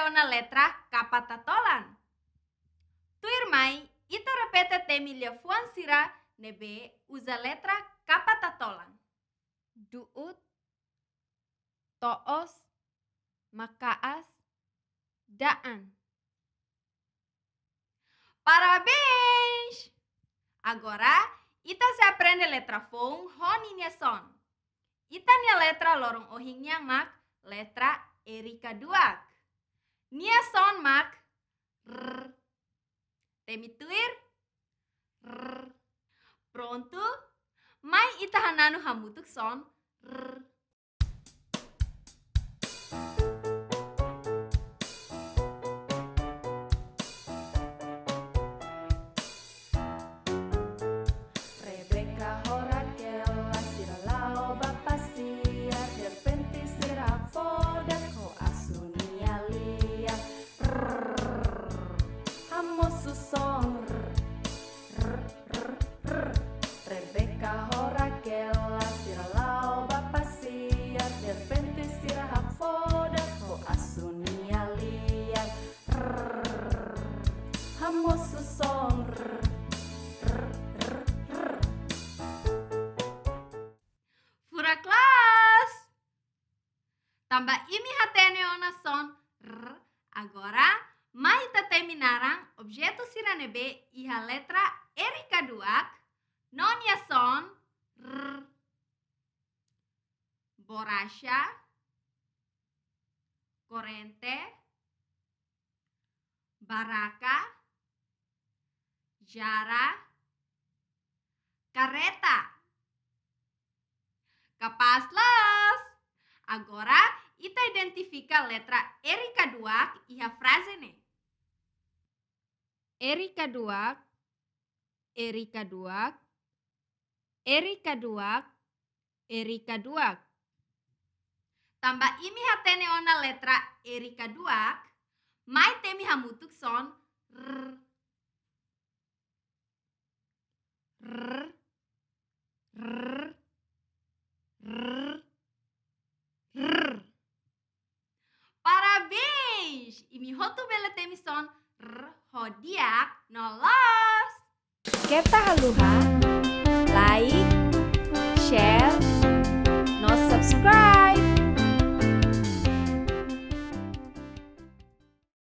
ona letra kapatatolan. Tuir mai, ita repete temilya fuan sira nebe usa letra kapatatolan. Duut, toos, makaas, daan. Parabéns! Agora, ita se aprende letra fon honinha son. Ita nia letra lorong ohingnya mak letra Erika duak. Nia son mak r. Temi tuir r. Pronto? Mai ita hananu hamutuk son r. Fura kelas. Tambah imi hatene ona son r. Agora, mai tatemi narang objeto siranebe iha letra Erika duak. Nonia son r. Borracha, corrente, baraka, jara, carreta. Kapaslas! Agora, ita identifica letra Erika duak iha frase ne. Erika duak, Erika duak, Erika duak, Erika duak. Tambah imi hatene ona letra Erika duak, mai temi hamutuk son r. R. R. R. R. Parabéns! Imi hotu bela temi son r hodiak nolos. Kita haluha, like, share, no subscribe.